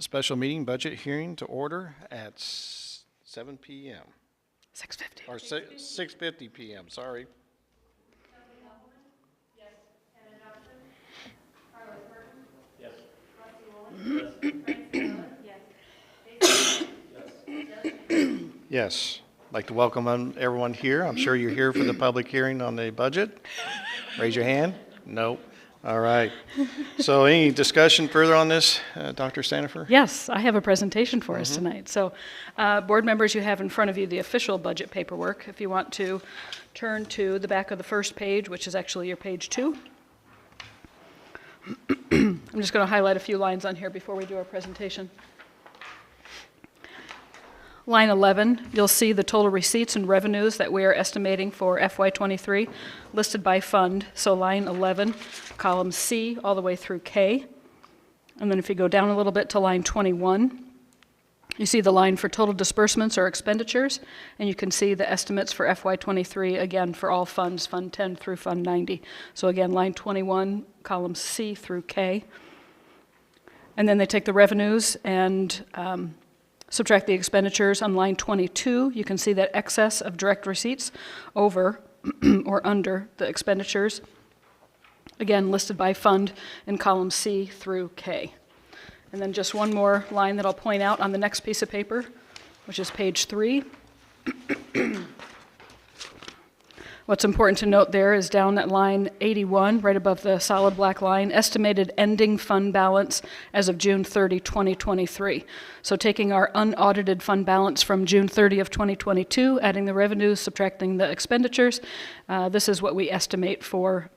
Special meeting budget hearing to order at 7 p.m. 6:50. Or 6:50 p.m., sorry. Yes. I'd like to welcome everyone here. I'm sure you're here for the public hearing on the budget. Raise your hand. No. All right. So any discussion further on this, Dr. Stanifer? Yes, I have a presentation for us tonight. So, board members, you have in front of you the official budget paperwork. If you want to turn to the back of the first page, which is actually your page 2. I'm just going to highlight a few lines on here before we do our presentation. Line 11, you'll see the total receipts and revenues that we are estimating for FY23 listed by fund. So line 11, column C all the way through K. And then if you go down a little bit to line 21, you see the line for total disbursements or expenditures, and you can see the estimates for FY23, again, for all funds, Fund 10 through Fund 90. So again, line 21, columns C through K. And then they take the revenues and subtract the expenditures. On line 22, you can see that excess of direct receipts over or under the expenditures, again, listed by fund in column C through K. And then just one more line that I'll point out on the next piece of paper, which is page 3. What's important to note there is down at line 81, right above the solid black line, estimated ending fund balance as of June 30, 2023. So taking our unaudited fund balance from June 30 of 2022, adding the revenues, subtracting the expenditures, this is what we estimate for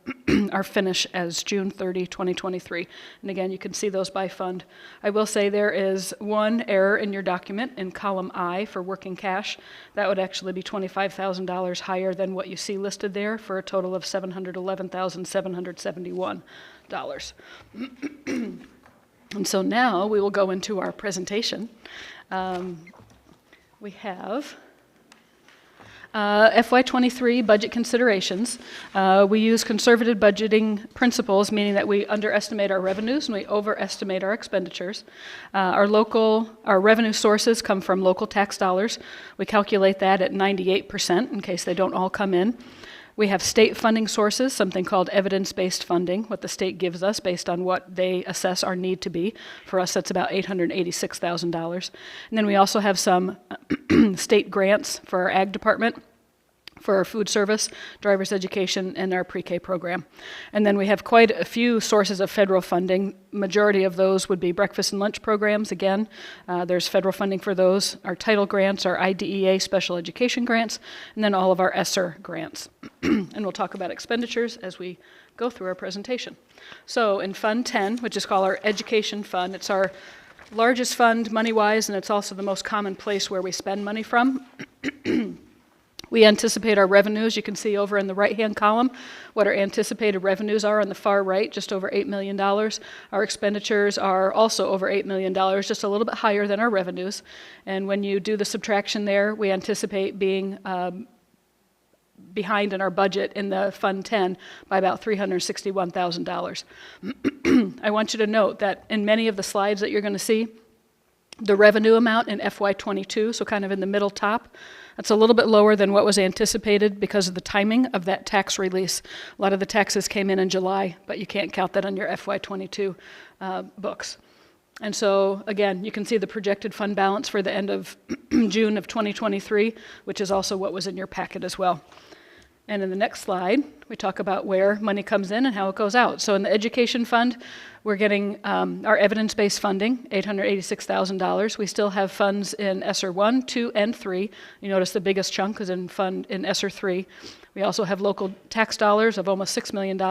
our finish as June 30, 2023. And again, you can see those by fund. I will say there is one error in your document in column I for working cash. That would actually be $25,000 higher than what you see listed there for a total of $711,771. And so now we will go into our presentation. We have FY23 budget considerations. We use conservative budgeting principles, meaning that we underestimate our revenues and we overestimate our expenditures. Our revenue sources come from local tax dollars. We calculate that at 98% in case they don't all come in. We have state funding sources, something called evidence-based funding, what the state gives us based on what they assess our need to be. For us, that's about $886,000. And then we also have some state grants for our ag department, for our food service, driver's education, and our pre-K program. And then we have quite a few sources of federal funding. Majority of those would be breakfast and lunch programs. Again, there's federal funding for those. Our title grants, our IDEA special education grants, and then all of our ESSER grants. And we'll talk about expenditures as we go through our presentation. So in Fund 10, which is called our education fund, it's our largest fund money-wise, and it's also the most common place where we spend money from. We anticipate our revenues. You can see over in the right-hand column what our anticipated revenues are on the far right, just over $8 million. Our expenditures are also over $8 million, just a little bit higher than our revenues. And when you do the subtraction there, we anticipate being behind in our budget in the Fund 10 by about $361,000. I want you to note that in many of the slides that you're going to see, the revenue amount in FY22, so kind of in the middle top, that's a little bit lower than what was anticipated because of the timing of that tax release. A lot of the taxes came in July, but you can't count that on your FY22 books. And so, again, you can see the projected fund balance for the end of June of 2023, which is also what was in your packet as well. And in the next slide, we talk about where money comes in and how it goes out. So in the education fund, we're getting our evidence-based funding, $886,000. We still have funds in ESSER 1, 2, and 3. You notice the biggest chunk is in ESSER 3. We also have local tax dollars of almost $6 million,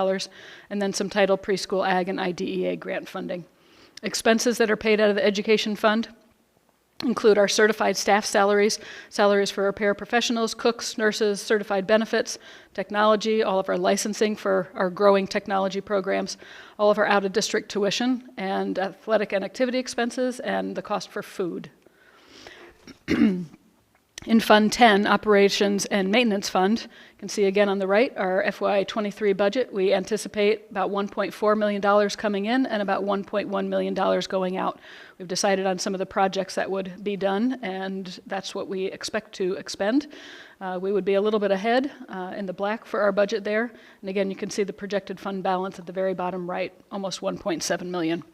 and then some title, preschool, ag, and IDEA grant funding. Expenses that are paid out of the education fund include our certified staff salaries, salaries for our paraprofessionals, cooks, nurses, certified benefits, technology, all of our licensing for our growing technology programs, all of our out-of-district tuition, and athletic and activity expenses, and the cost for food. In Fund 10, Operations and Maintenance Fund, you can see again on the right our FY23 budget. We anticipate about $1.4 million coming in and about $1.1 million going out. We've decided on some of the projects that would be done, and that's what we expect to expend. We would be a little bit ahead in the black for our budget there. And again, you can see the projected fund balance at the very bottom right, almost $1.7 million.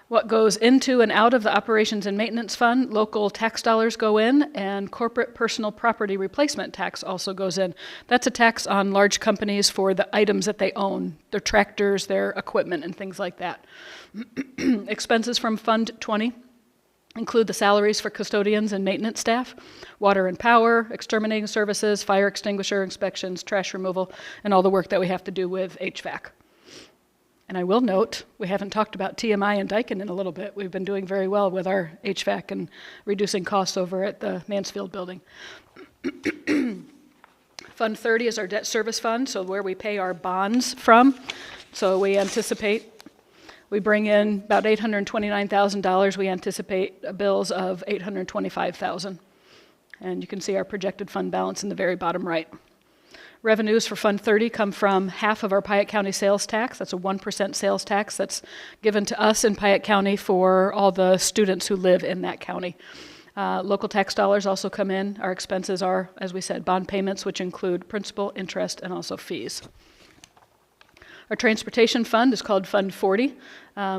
What goes into and out of the Operations and Maintenance Fund, local tax dollars go in, and corporate personal property replacement tax also goes in. That's a tax on large companies for the items that they own, their tractors, their equipment, and things like that. Expenses from Fund 20 include the salaries for custodians and maintenance staff, water and power, exterminating services, fire extinguisher inspections, trash removal, and all the work that we have to do with HVAC. And I will note, we haven't talked about TMI and Daikin in a little bit. We've been doing very well with our HVAC and reducing costs over at the Mansfield building. Fund 30 is our debt service fund, so where we pay our bonds from. So we anticipate, we bring in about $829,000. We anticipate bills of $825,000. And you can see our projected fund balance in the very bottom right. Revenues for Fund 30 come from half of our Piatt County sales tax. That's a 1% sales tax that's given to us in Piatt County for all the students who live in that county. Local tax dollars also come in. Our expenses are, as we said, bond payments, which include principal, interest, and also fees. Our transportation fund is called Fund 40.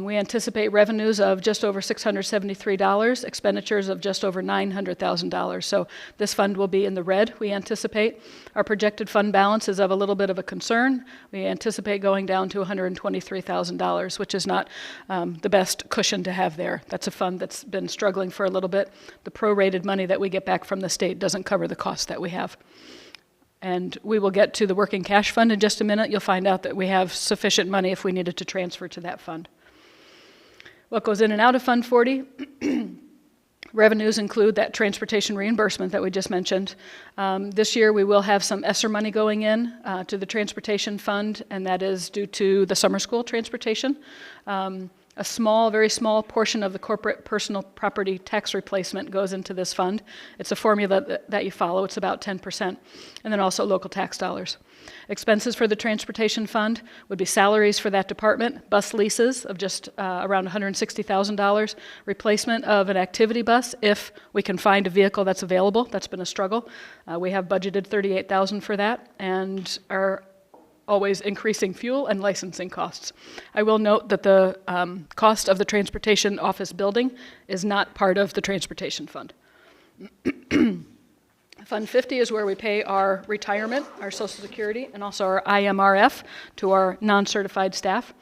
We anticipate revenues of just over $673, expenditures of just over $900,000. So this fund will be in the red, we anticipate. Our projected fund balance is of a little bit of a concern. We anticipate going down to $123,000, which is not the best cushion to have there. That's a fund that's been struggling for a little bit. The prorated money that we get back from the state doesn't cover the costs that we have. And we will get to the working cash fund in just a minute. You'll find out that we have sufficient money if we needed to transfer to that fund. What goes in and out of Fund 40? Revenues include that transportation reimbursement that we just mentioned. This year we will have some ESSER money going in to the transportation fund, and that is due to the summer school transportation. A small, very small portion of the corporate personal property tax replacement goes into this fund. It's a formula that you follow. It's about 10%. And then also local tax dollars. Expenses for the transportation fund would be salaries for that department, bus leases of just around $160,000, replacement of an activity bus if we can find a vehicle that's available. That's been a struggle. We have budgeted $38,000 for that, and are always increasing fuel and licensing costs. I will note that the cost of the transportation office building is not part of the transportation fund. Fund 50 is where we pay our retirement, our Social Security, and also our IMRF to our non-certified staff.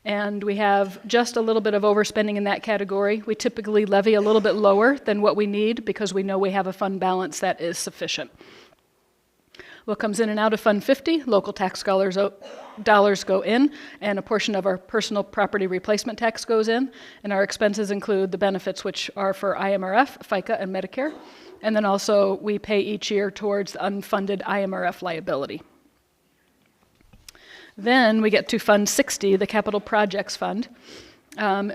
And we have just a little bit of overspending in that category. We typically levy a little bit lower than what we need because we know we have a fund balance that is sufficient. What comes in and out of Fund 50, local tax dollars go in, and a portion of our personal property replacement tax goes in, and our expenses include the benefits which are for IMRF, FICA, and Medicare, and then also we pay each year towards the unfunded IMRF liability. Then we get to Fund 60, the Capital Projects Fund.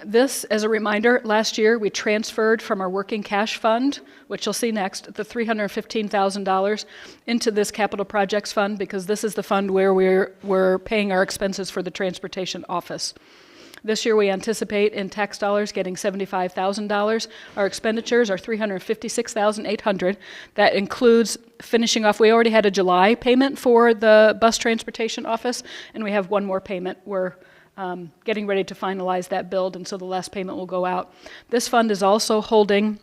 This, as a reminder, last year we transferred from our working cash fund, which you'll see next, the $315,000 into this capital projects fund because this is the fund where we're paying our expenses for the transportation office. This year we anticipate in tax dollars getting $75,000. Our expenditures are $356,800. That includes finishing off, we already had a July payment for the bus transportation office, and we have one more payment. We're getting ready to finalize that build, and so the last payment will go out. This fund is also holding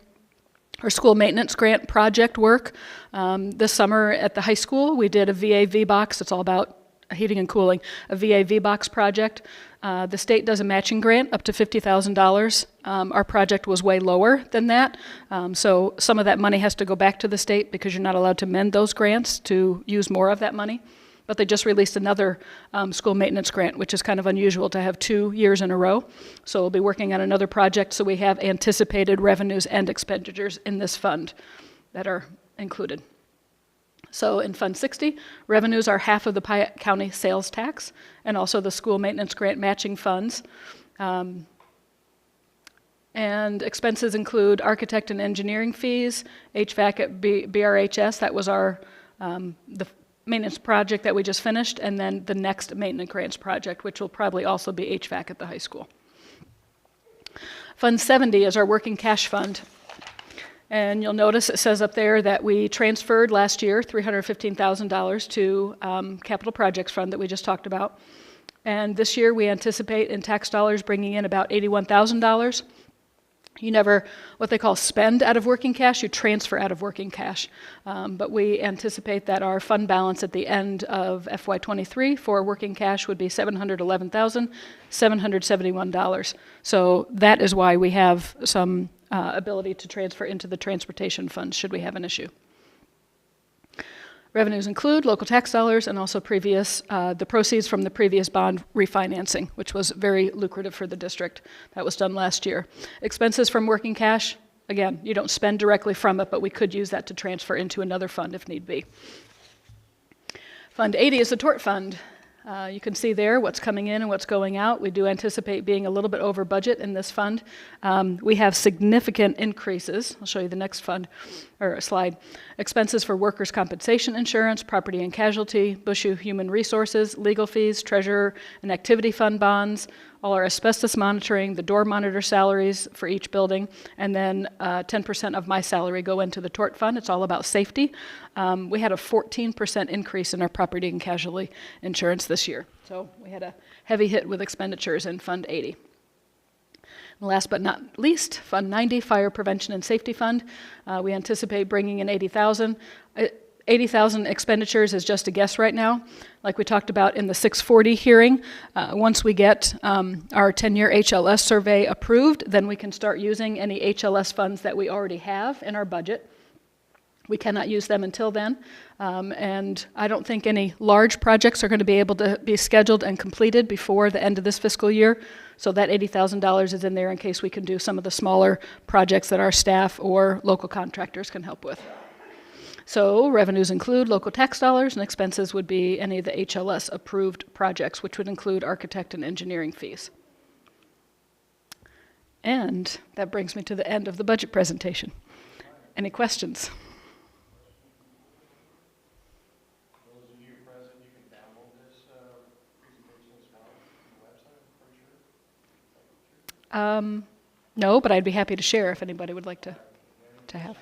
our school maintenance grant project work. This summer at the high school, we did a VAV box. It's all about heating and cooling, a VAV box project. The state does a matching grant up to $50,000. Our project was way lower than that, so some of that money has to go back to the state because you're not allowed to amend those grants to use more of that money. But they just released another school maintenance grant, which is kind of unusual to have 2 years in a row. So we'll be working on another project, so we have anticipated revenues and expenditures in this fund that are included. So in Fund 60, revenues are half of the Piatt County sales tax and also the school maintenance grant matching funds. And expenses include architect and engineering fees, HVAC at BRHS, that was our the maintenance project that we just finished, and then the next maintenance grants project, which will probably also be HVAC at the high school. Fund 70 is our working cash fund. And you'll notice it says up there that we transferred last year $315,000 to capital projects fund that we just talked about. And this year we anticipate in tax dollars bringing in about $81,000. You never, what they call spend out of working cash, you transfer out of working cash. But we anticipate that our fund balance at the end of FY23 for working cash would be $711,771. So that is why we have some ability to transfer into the transportation fund should we have an issue. Revenues include local tax dollars and also the proceeds from the previous bond refinancing, which was very lucrative for the district. That was done last year. Expenses from working cash, again, you don't spend directly from it, but we could use that to transfer into another fund if need be. Fund 80 is the tort fund. You can see there what's coming in and what's going out. We do anticipate being a little bit over budget in this fund. We have significant increases. I'll show you the next fund or slide. Expenses for workers' compensation insurance, property and casualty, BUSHU human resources, legal fees, treasurer and activity fund bonds, all our asbestos monitoring, the door monitor salaries for each building, and then 10% of my salary go into the tort fund. It's all about safety. We had a 14% increase in our property and casualty insurance this year. So we had a heavy hit with expenditures in Fund 80. And last but not least, Fund 90, Fire Prevention and Safety Fund. We anticipate bringing in $80,000. 80,000 expenditures is just a guess right now. Like we talked about in the 640 hearing, once we get our 10-year HLS survey approved, then we can start using any HLS funds that we already have in our budget. We cannot use them until then, and I don't think any large projects are going to be able to be scheduled and completed before the end of this fiscal year, so that $80,000 is in there in case we can do some of the smaller projects that our staff or local contractors can help with. So revenues include local tax dollars, and expenses would be any of the HLS approved projects, which would include architect and engineering fees. And that brings me to the end of the budget presentation. Any questions? Those of you present, you can download this presentation as well on the website, I'm pretty sure. No, but I'd be happy to share if anybody would like to have.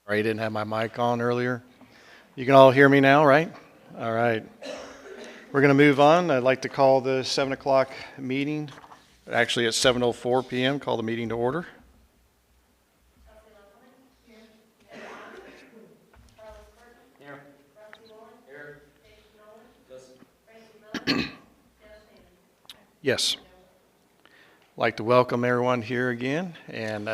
Sorry, I didn't have my mic on earlier. You can all hear me now, right? All right. We're going to move on. I'd like to call the 7 o'clock meeting, actually at 7:04 p.m., call the meeting to order. Yes. I'd like to welcome everyone here again, and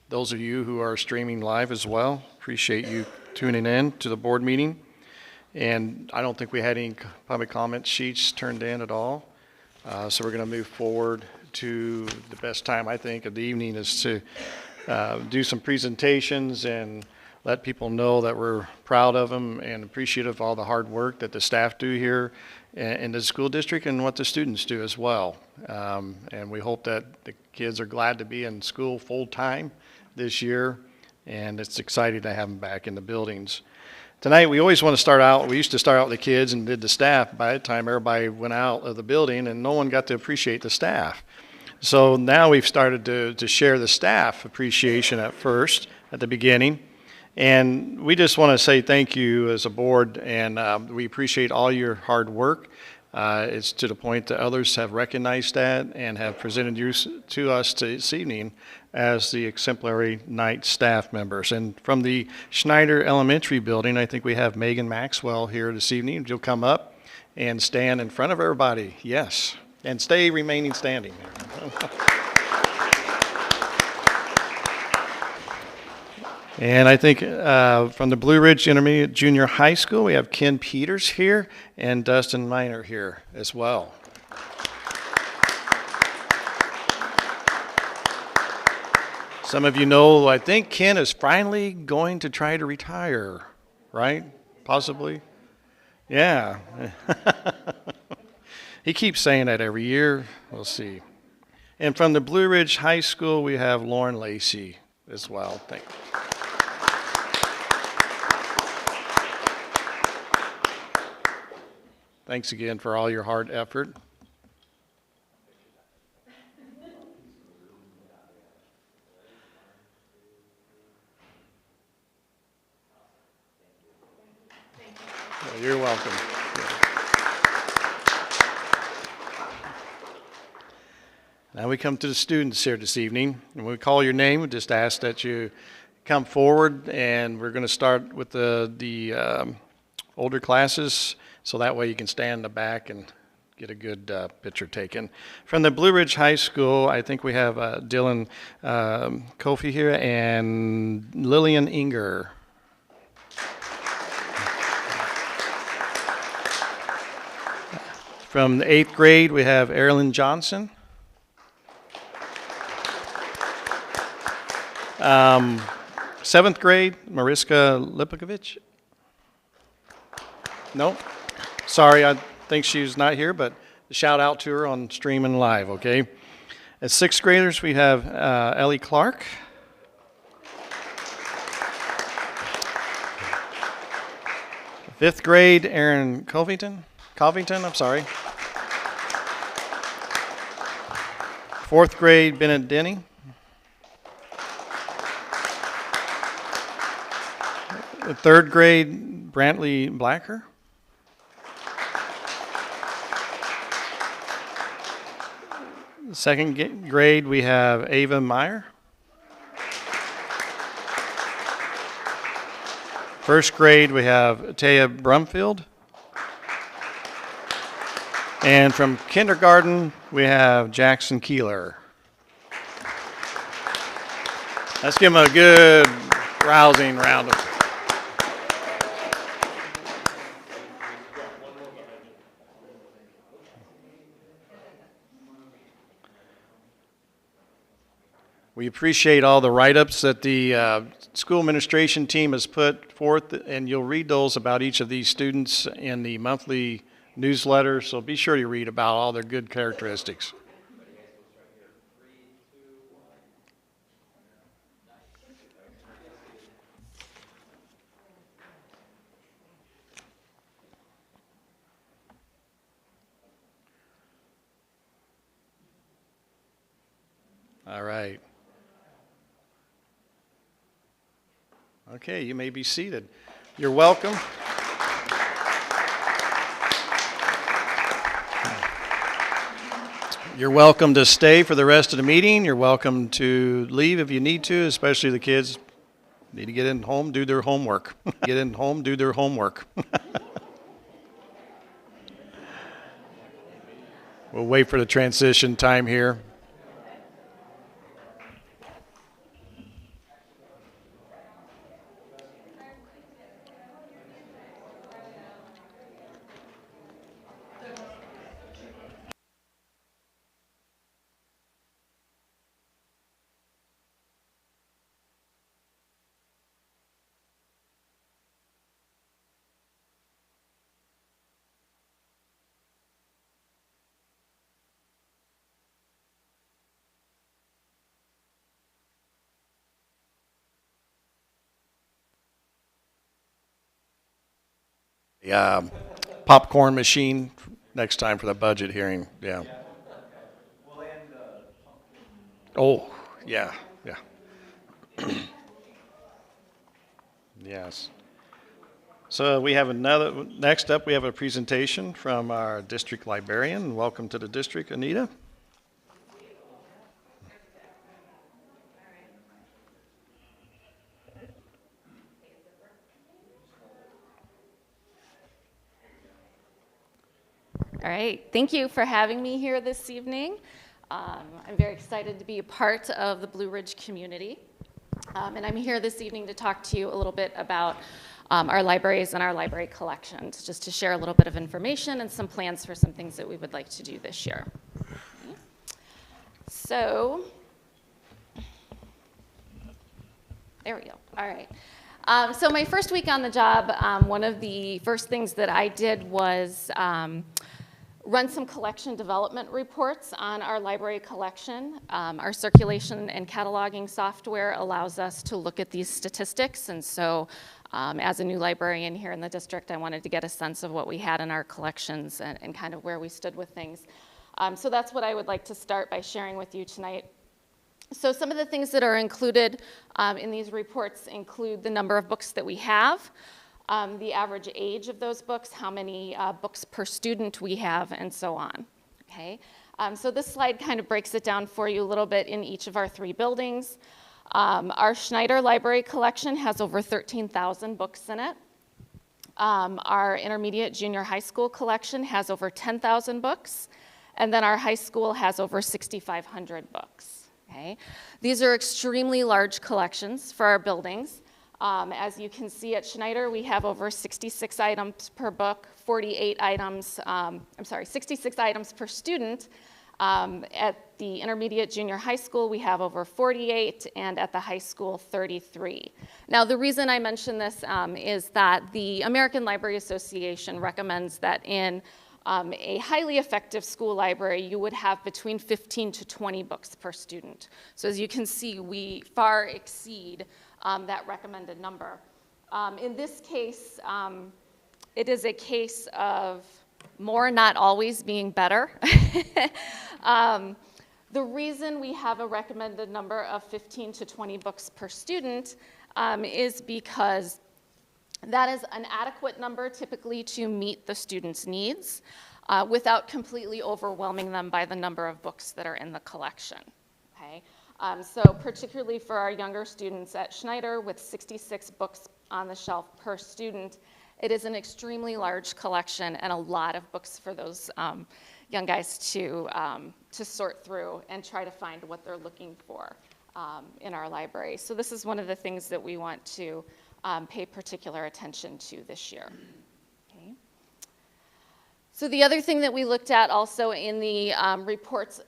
those of you who are streaming live as well. Appreciate you tuning in to the board meeting. And I don't think we had any public comment sheets turned in at all. So we're going to move forward to the best time, I think, of the evening is to do some presentations and let people know that we're proud of them and appreciative of all the hard work that the staff do here in the school district and what the students do as well. And we hope that the kids are glad to be in school full-time this year, and it's exciting to have them back in the buildings. Tonight, we always want to start out, we used to start out with the kids and did the staff. By the time everybody went out of the building, and no one got to appreciate the staff. So now we've started to share the staff appreciation at the beginning. And we just want to say thank you as a board, and we appreciate all your hard work. It's to the point that others have recognized that and have presented you to us this evening as the exemplary night staff members. And from the Schneider Elementary building, I think we have Megan Maxwell here this evening. You'll come up and stand in front of everybody. Yes, and stay remaining standing. And I think from the Blue Ridge Intermediate Junior High School, we have Ken Peters here and Dustin Miner here as well. Some of you know, I think Ken is finally going to try to retire, right? Possibly? Yeah. He keeps saying that every year. We'll see. And from the Blue Ridge High School, we have Lauren Lacey as well. Thank you. Thanks again for all your hard effort. Well, you're welcome. Now we come to the students here this evening. And when we call your name, we just ask that you come forward, and we're going to start with the older classes, so that way you can stand in the back and get a good picture taken. From the Blue Ridge High School, I think we have Dylan Kofi here and Lillian Inger. From the 8th grade, we have Erilyn Johnson. 7th grade, Mariska Lipovich. Nope. Sorry, I think she's not here, but shout out to her on streaming live, okay? As 6th graders, we have Ellie Clark. Fifth grade, Aaron Covington, I'm sorry. 4th grade, Bennett Denny. The 3rd grade, Brantley Blacker. The 2nd grade, we have Ava Meyer. 1st grade, we have Taya Brumfield. And from kindergarten, we have Jackson Keeler. Let's give him a good rousing round of applause. We appreciate all the write-ups that the school administration team has put forth, and you'll read those about each of these students in the monthly newsletter, so be sure to read about all their good characteristics. All right. Okay, you may be seated. You're welcome. You're welcome to stay for the rest of the meeting. You're welcome to leave if you need to, especially the kids need to get in home, do their homework. Get in home, do their homework. We'll wait for the transition time here. Yeah, popcorn machine next time for the budget hearing, yeah. Oh, yeah, yeah. Yes. So we have next up, we have a presentation from our district librarian. Welcome to the district, Anita. All right, thank you for having me here this evening. I'm very excited to be a part of the Blue Ridge community. And I'm here this evening to talk to you a little bit about our libraries and our library collections, just to share a little bit of information and some plans for some things that we would like to do this year. Okay. So, there we go. All right. So my first week on the job, one of the first things that I did was run some collection development reports on our library collection. Our circulation and cataloging software allows us to look at these statistics, and so as a new librarian here in the district, I wanted to get a sense of what we had in our collections and kind of where we stood with things. So that's what I would like to start by sharing with you tonight. So some of the things that are included in these reports include the number of books that we have, the average age of those books, how many books per student we have, and so on. Okay? So this slide kind of breaks it down for you a little bit in each of our 3 buildings. Our Schneider Library collection has over 13,000 books in it. Our intermediate junior high school collection has over 10,000 books, and then our high school has over 6,500 books. Okay? These are extremely large collections for our buildings. As you can see at Schneider, we have over 66 items per book, 66 items per student. At the intermediate junior high school, we have over 48, and at the high school, 33. Now, the reason I mention this is that the American Library Association recommends that in a highly effective school library, you would have between 15 to 20 books per student. So as you can see, we far exceed that recommended number. In this case, it is a case of more not always being better. The reason we have a recommended number of 15 to 20 books per student is because that is an adequate number typically to meet the students' needs without completely overwhelming them by the number of books that are in the collection. Okay? So particularly for our younger students at Schneider with 66 books on the shelf per student, it is an extremely large collection and a lot of books for those young guys to sort through and try to find what they're looking for in our library. So this is one of the things that we want to pay particular attention to this year. Okay. So the other thing that we looked at also in the reports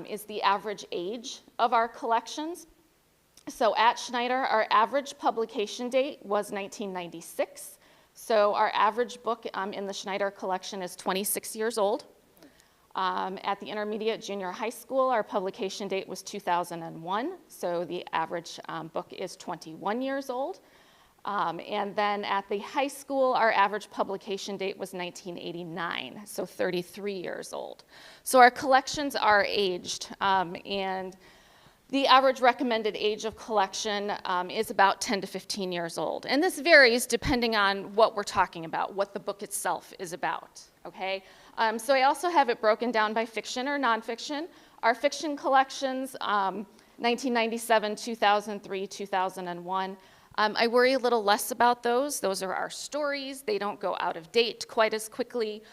is the average age of our collections. So at Schneider, our average publication date was 1996. So our average book in the Schneider collection is 26 years old. At the intermediate junior high school, our publication date was 2001. So the average book is 21 years old. And then at the high school, our average publication date was 1989, so 33 years old. So our collections are aged, and the average recommended age of collection is about 10 to 15 years old. And this varies depending on what we're talking about, what the book itself is about, okay? So I also have it broken down by fiction or nonfiction. Our fiction collections, 1997, 2003, 2001, I worry a little less about those. Those are our stories. They don't go out of date quite as quickly.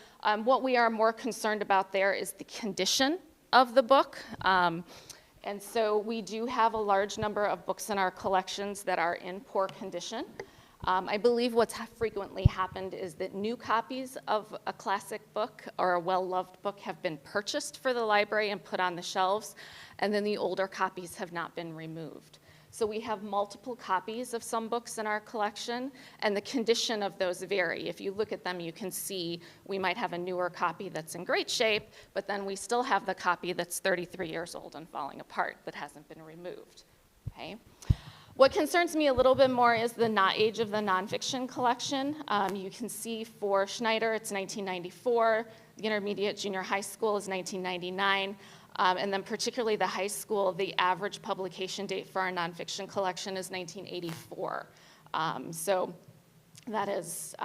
What we are more concerned about there is the condition of the book. And so we do have a large number of books in our collections that are in poor condition. I believe what's frequently happened is that new copies of a classic book or a well-loved book have been purchased for the library and put on the shelves, and then the older copies have not been removed. So we have multiple copies of some books in our collection, and the condition of those vary. If you look at them, you can see we might have a newer copy that's in great shape, but then we still have the copy that's 33 years old and falling apart that hasn't been removed. Okay? What concerns me a little bit more is the age of the nonfiction collection. You can see for Schneider, it's 1994. The intermediate junior high school is 1999. And then particularly the high school, the average publication date for our nonfiction collection is 1984. So that is,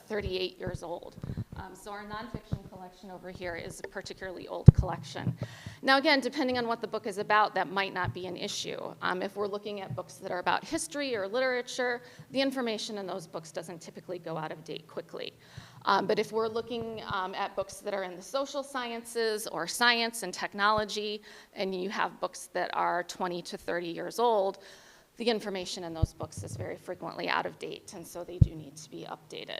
38 years old. So our nonfiction collection over here is a particularly old collection. Now again, depending on what the book is about, that might not be an issue. If we're looking at books that are about history or literature, the information in those books doesn't typically go out of date quickly. But if we're looking at books that are in the social sciences or science and technology, and you have books that are 20 to 30 years old, the information in those books is very frequently out of date, and so they do need to be updated.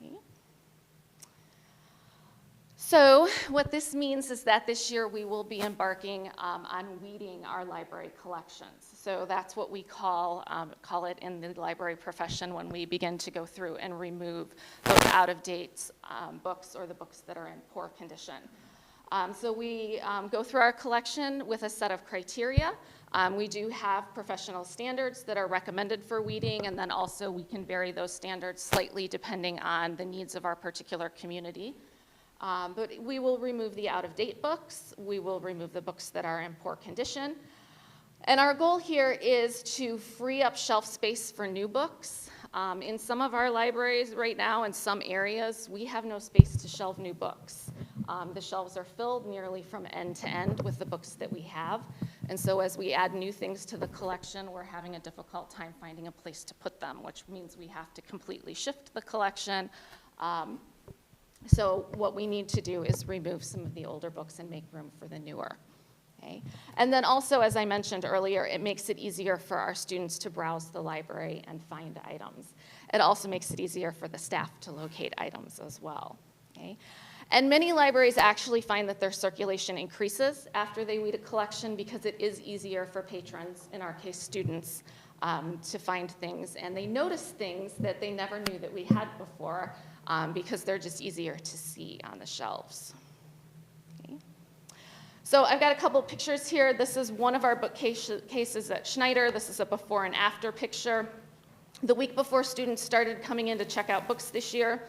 Okay. So what this means is that this year we will be embarking on weeding our library collections. So that's what we call it in the library profession when we begin to go through and remove those out-of-date books or the books that are in poor condition. So we go through our collection with a set of criteria. We do have professional standards that are recommended for weeding, and then also we can vary those standards slightly depending on the needs of our particular community. But we will remove the out-of-date books. We will remove the books that are in poor condition. And our goal here is to free up shelf space for new books. In some of our libraries right now, in some areas, we have no space to shelve new books. The shelves are filled nearly from end to end with the books that we have. And so as we add new things to the collection, we're having a difficult time finding a place to put them, which means we have to completely shift the collection. So what we need to do is remove some of the older books and make room for the newer. Okay? And then also, as I mentioned earlier, it makes it easier for our students to browse the library and find items. It also makes it easier for the staff to locate items as well. Okay? And many libraries actually find that their circulation increases after they weed a collection because it is easier for patrons, in our case students, to find things. And they notice things that they never knew that we had before because they're just easier to see on the shelves. Okay. So I've got a couple pictures here. This is one of our bookcases at Schneider. This is a before and after picture. The week before students started coming in to check out books this year,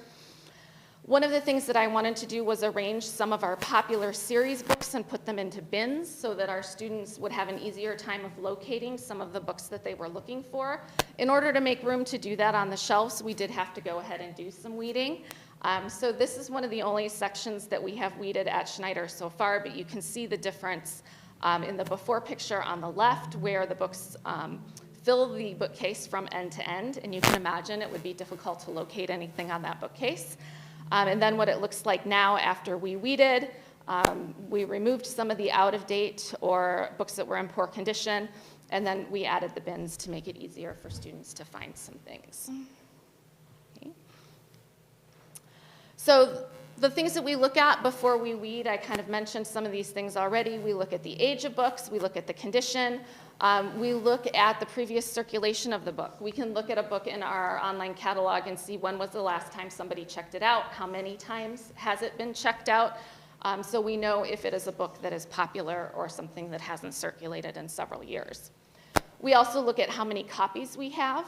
one of the things that I wanted to do was arrange some of our popular series books and put them into bins so that our students would have an easier time of locating some of the books that they were looking for. In order to make room to do that on the shelves, we did have to go ahead and do some weeding. So this is one of the only sections that we have weeded at Schneider so far, but you can see the difference in the before picture on the left where the books fill the bookcase from end to end, and you can imagine it would be difficult to locate anything on that bookcase. And then what it looks like now after we weeded, we removed some of the out-of-date or books that were in poor condition, and then we added the bins to make it easier for students to find some things. Okay. So the things that we look at before we weed, I kind of mentioned some of these things already. We look at the age of books, we look at the condition, we look at the previous circulation of the book. We can look at a book in our online catalog and see when was the last time somebody checked it out, how many times has it been checked out, so we know if it is a book that is popular or something that hasn't circulated in several years. We also look at how many copies we have.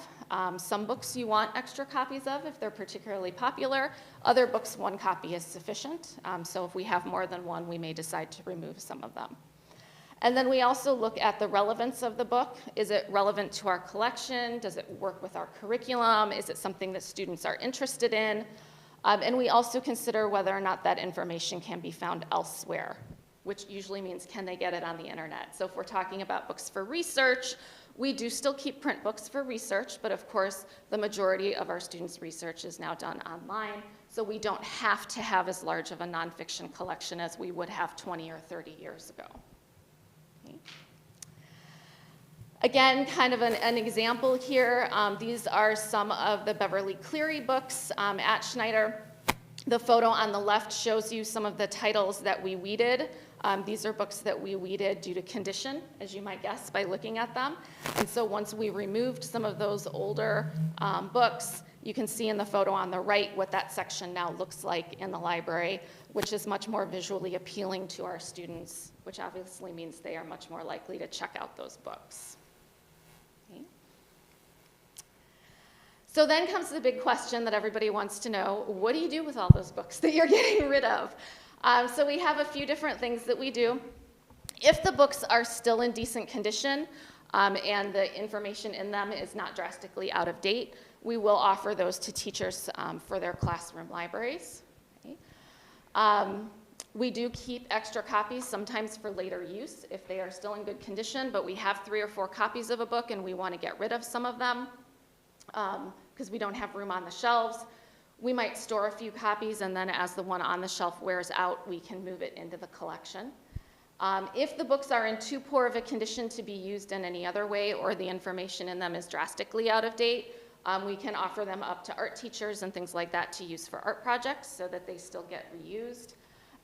Some books you want extra copies of if they're particularly popular. Other books, one copy is sufficient. So if we have more than one, we may decide to remove some of them. And then we also look at the relevance of the book. Is it relevant to our collection? Does it work with our curriculum? Is it something that students are interested in? And we also consider whether or not that information can be found elsewhere, which usually means can they get it on the internet? So if we're talking about books for research, we do still keep print books for research, but of course the majority of our students' research is now done online, so we don't have to have as large of a nonfiction collection as we would have 20 or 30 years ago. Okay. Again, kind of an example here. These are some of the Beverly Cleary books at Schneider. The photo on the left shows you some of the titles that we weeded. These are books that we weeded due to condition, as you might guess by looking at them. And so once we removed some of those older books, you can see in the photo on the right what that section now looks like in the library, which is much more visually appealing to our students, which obviously means they are much more likely to check out those books. So then comes the big question that everybody wants to know: what do you do with all those books that you're getting rid of? So we have a few different things that we do. If the books are still in decent condition and the information in them is not drastically out of date, we will offer those to teachers for their classroom libraries. Okay. We do keep extra copies sometimes for later use if they are still in good condition, but we have 3 or 4 copies of a book and we want to get rid of some of them because we don't have room on the shelves. We might store a few copies, and then as the one on the shelf wears out, we can move it into the collection. If the books are in too poor of a condition to be used in any other way, or the information in them is drastically out of date, we can offer them up to art teachers and things like that to use for art projects so that they still get reused.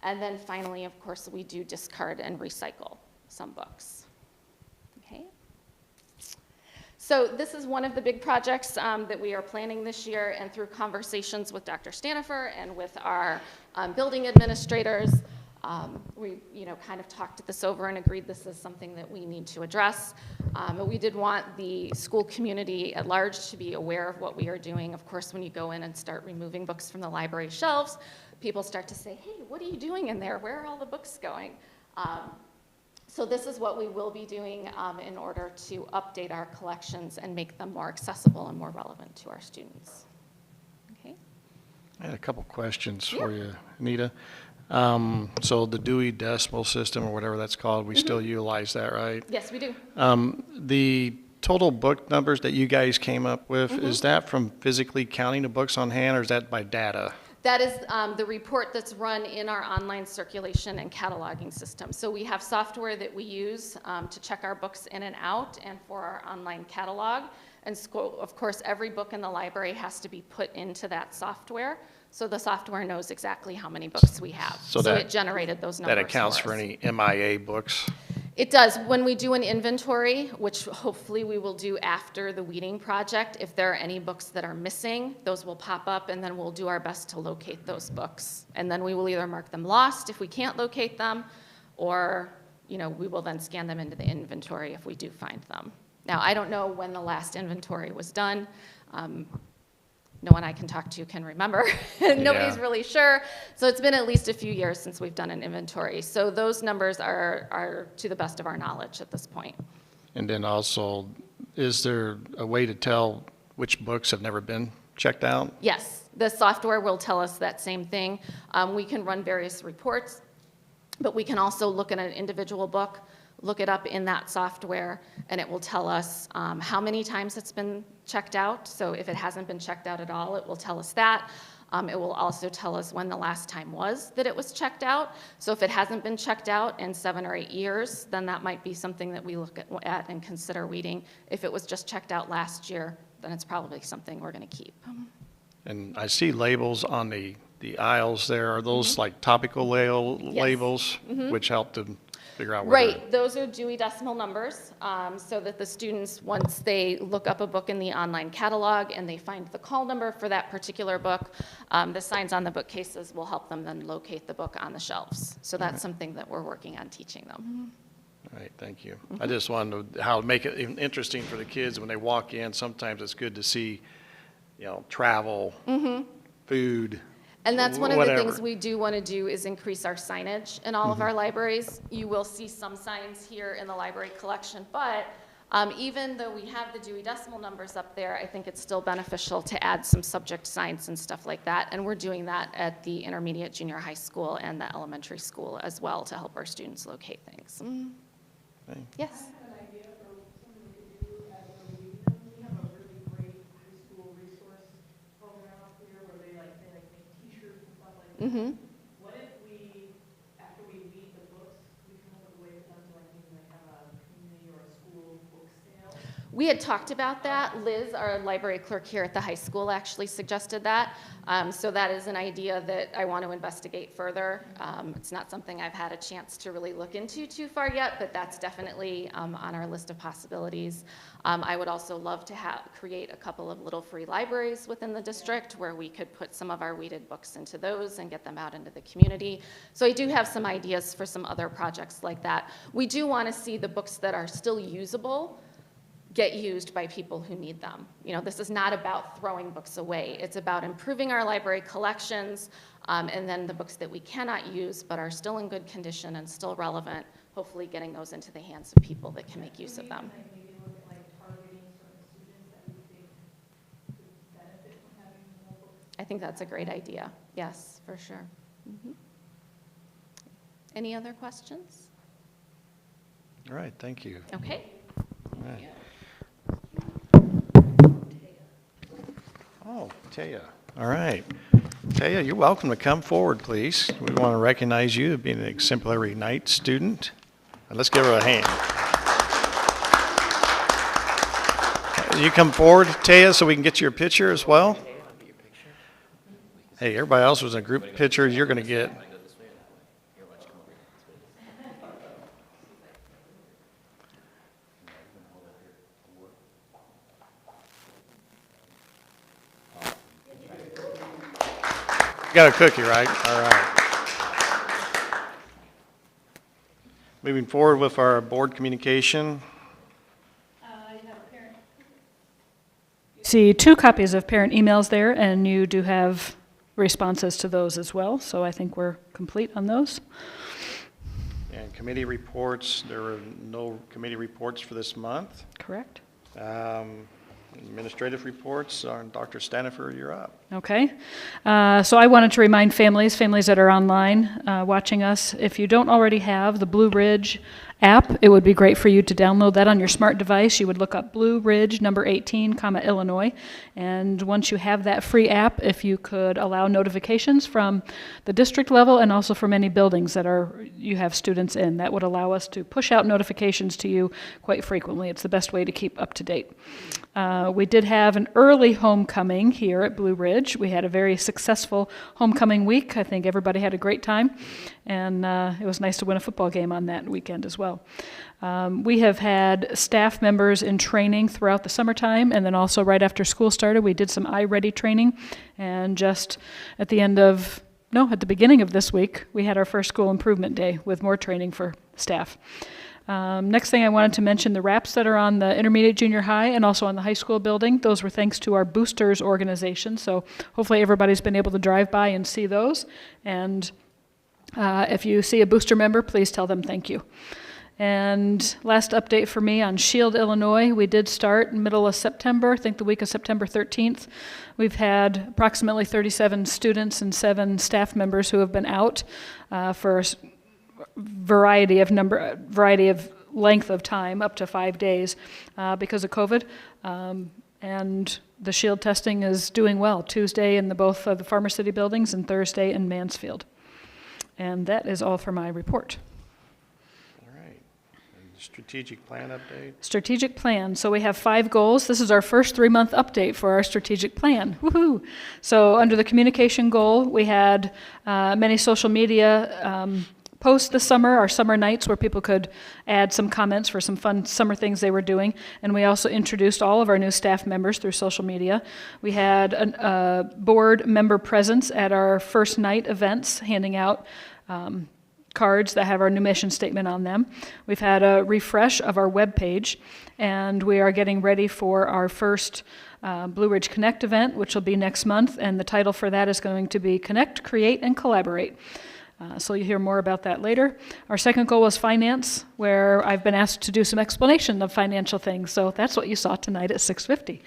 And then finally, of course, we do discard and recycle some books. Okay. So this is one of the big projects that we are planning this year, and through conversations with Dr. Stanifer and with our building administrators, we kind of talked this over and agreed this is something that we need to address. But we did want the school community at large to be aware of what we are doing. Of course, when you go in and start removing books from the library shelves, people start to say, hey, what are you doing in there? Where are all the books going? So this is what we will be doing in order to update our collections and make them more accessible and more relevant to our students. Okay. I had a couple questions for you, Anita. So the Dewey Decimal System, or whatever that's called, we still utilize that, right? Yes, we do. The total book numbers that you guys came up with, is that from physically counting the books on hand, or is that by data? That is the report that's run in our online circulation and cataloging system. So we have software that we use to check our books in and out and for our online catalog. And of course, every book in the library has to be put into that software. So the software knows exactly how many books we have. So it generated those numbers. That accounts for any MIA books? It does. When we do an inventory, which hopefully we will do after the weeding project, if there are any books that are missing, those will pop up, and then we'll do our best to locate those books. And then we will either mark them lost if we can't locate them, or we will then scan them into the inventory if we do find them. Now, I don't know when the last inventory was done. No one I can talk to can remember. Nobody's really sure. So it's been at least a few years since we've done an inventory. So those numbers are to the best of our knowledge at this point. And then also, is there a way to tell which books have never been checked out? Yes, the software will tell us that same thing. We can run various reports, but we can also look at an individual book, look it up in that software, and it will tell us how many times it's been checked out. So if it hasn't been checked out at all, it will tell us that. It will also tell us when the last time was that it was checked out. So if it hasn't been checked out in 7 or 8 years, then that might be something that we look at and consider weeding. If it was just checked out last year, then it's probably something we're going to keep. And I see labels on the aisles there. Are those like topical labels, which help to figure out where Right, those are Dewey Decimal numbers, so that the students, once they look up a book in the online catalog and they find the call number for that particular book, the signs on the bookcases will help them then locate the book on the shelves. So that's something that we're working on teaching them. All right, thank you. I just wanted to how to make it interesting for the kids when they walk in. Sometimes it's good to see, travel, food. And that's one of whatever. the things we do want to do is increase our signage in all of our libraries. You will see some signs here in the library collection, but even though we have the Dewey Decimal numbers up there, I think it's still beneficial to add some subject signs and stuff like that. And we're doing that at the intermediate junior high school and the elementary school as well to help our students locate things. Okay. Yes? Mm-hmm. What if we, after we read the books, we come up with a way for them to maybe have a community or a school book sale? We had talked about that. Liz, our library clerk here at the high school, actually suggested that. So that is an idea that I want to investigate further. It's not something I've had a chance to really look into too far yet, but that's definitely on our list of possibilities. I would also love to create a couple of little free libraries within the district where we could put some of our weeded books into those and get them out into the community. So I do have some ideas for some other projects like that. We do want to see the books that are still usable get used by people who need them. You know, this is not about throwing books away. It's about improving our library collections, and then the books that we cannot use but are still in good condition and still relevant, hopefully getting those into the hands of people that can make use of them. Maybe look at like targeting certain students that we think could benefit from having more books. I think that's a great idea. Yes, for sure. Mhm. Any other questions? All right, thank you. Okay. All right. Oh, Taya. All right. Taya, you're welcome to come forward, please. We want to recognize you as being an exemplary night student. And let's give her a hand. You come forward, Taya, so we can get your picture as well. Hey, everybody else was in a group picture. You're going to get. You got a cookie, right? All right. Moving forward with our board communication. See 2 copies of parent emails there, and you do have responses to those as well, so I think we're complete on those. And committee reports, there were no committee reports for this month. Correct? Administrative reports, Dr. Stanifer, you're up. Okay. So I wanted to remind families that are online watching us, if you don't already have the Blue Ridge app, it would be great for you to download that on your smart device. You would look up Blue Ridge number 18, Illinois, and once you have that free app, if you could allow notifications from the district level and also from any buildings that you have students in, that would allow us to push out notifications to you quite frequently. It's the best way to keep up to date. We did have an early homecoming here at Blue Ridge. We had a very successful homecoming week. I think everybody had a great time, and it was nice to win a football game on that weekend as well. We have had staff members in training throughout the summertime, and then also right after school started, we did some iReady training, and just at the beginning of this week, we had our first school improvement day with more training for staff. Next thing I wanted to mention, the wraps that are on the intermediate junior high and also on the high school building, those were thanks to our boosters organization, so hopefully everybody's been able to drive by and see those, and if you see a booster member, please tell them thank you. And last update for me on Shield, Illinois, we did start in the middle of September, I think the week of September 13th. We've had approximately 37 students and 7 staff members who have been out for variety of length of time, up to 5 days, because of COVID. And the Shield testing is doing well. Tuesday in both the Farmer City buildings and Thursday in Mansfield. And that is all for my report. All right. And the strategic plan update? Strategic plan. So we have 5 goals. This is our first 3-month update for our strategic plan. Woohoo! So under the communication goal, we had many social media posts this summer, our summer nights, where people could add some comments for some fun summer things they were doing. And we also introduced all of our new staff members through social media. We had a board member presence at our first night events, handing out cards that have our new mission statement on them. We've had a refresh of our webpage, and we are getting ready for our first Blue Ridge Connect event, which will be next month, and the title for that is going to be Connect, Create, and Collaborate. So you'll hear more about that later. Our second goal was finance, where I've been asked to do some explanation of financial things. So that's what you saw tonight at 6:50,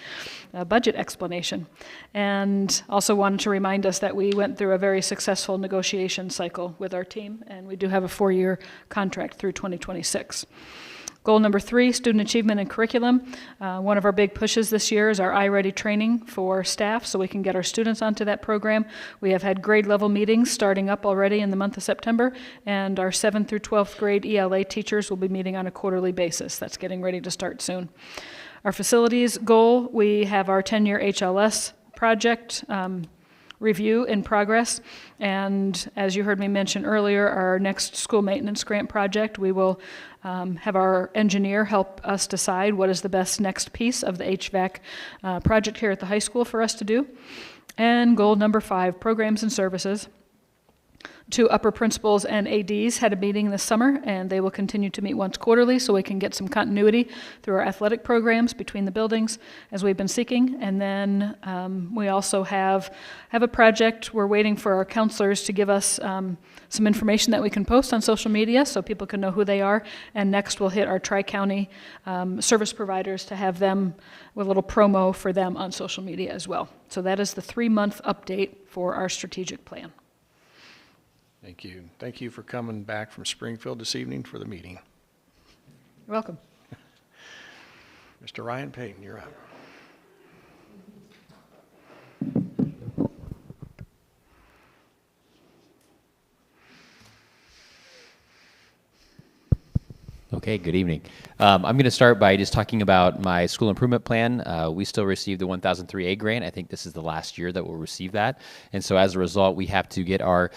a budget explanation. And also wanted to remind us that we went through a very successful negotiation cycle with our team, and we do have a 4-year contract through 2026. Goal number 3, student achievement and curriculum. One of our big pushes this year is our iReady training for staff, so we can get our students onto that program. We have had grade level meetings starting up already in the month of September, and our 7th through 12th grade ELA teachers will be meeting on a quarterly basis. That's getting ready to start soon. Our facilities goal, we have our 10-year HLS project review in progress, and as you heard me mention earlier, our next school maintenance grant project, we will have our engineer help us decide what is the best next piece of the HVAC project here at the high school for us to do. And goal number 5, programs and services. two upper principals and ADs had a meeting this summer, and they will continue to meet once quarterly so we can get some continuity through our athletic programs between the buildings as we've been seeking. And then we also have a project. We're waiting for our counselors to give us some information that we can post on social media so people can know who they are. And next we'll hit our Tri-County service providers to have them with a little promo for them on social media as well. So that is the 3-month update for our strategic plan. Thank you. Thank you for coming back from Springfield this evening for the meeting. You're welcome. Mr. Ryan Payton, you're up. Okay, good evening. I'm going to start by just talking about my school improvement plan. We still receive the 1003A grant. I think this is the last year that we'll receive that. And so as a result, we have to get our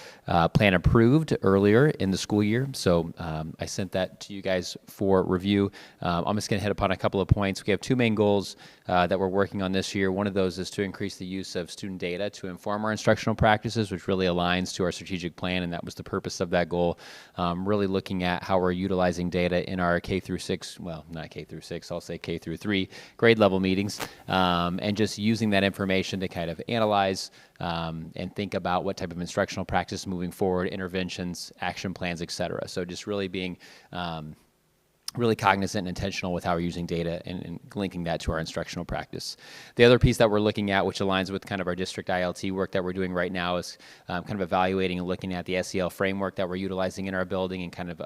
plan approved earlier in the school year. So I sent that to you guys for review. I'm just going to hit upon a couple of points. We have two main goals that we're working on this year. One of those is to increase the use of student data to inform our instructional practices, which really aligns to our strategic plan, and that was the purpose of that goal. Really looking at how we're utilizing data in our K through 6, well, not K through 6, I'll say K through 3 grade level meetings, and just using that information to kind of analyze and think about what type of instructional practice moving forward, interventions, action plans, et cetera. So just really being really cognizant and intentional with how we're using data and linking that to our instructional practice. The other piece that we're looking at, which aligns with kind of our district ILT work that we're doing right now, is kind of evaluating and looking at the SEL framework that we're utilizing in our building and kind of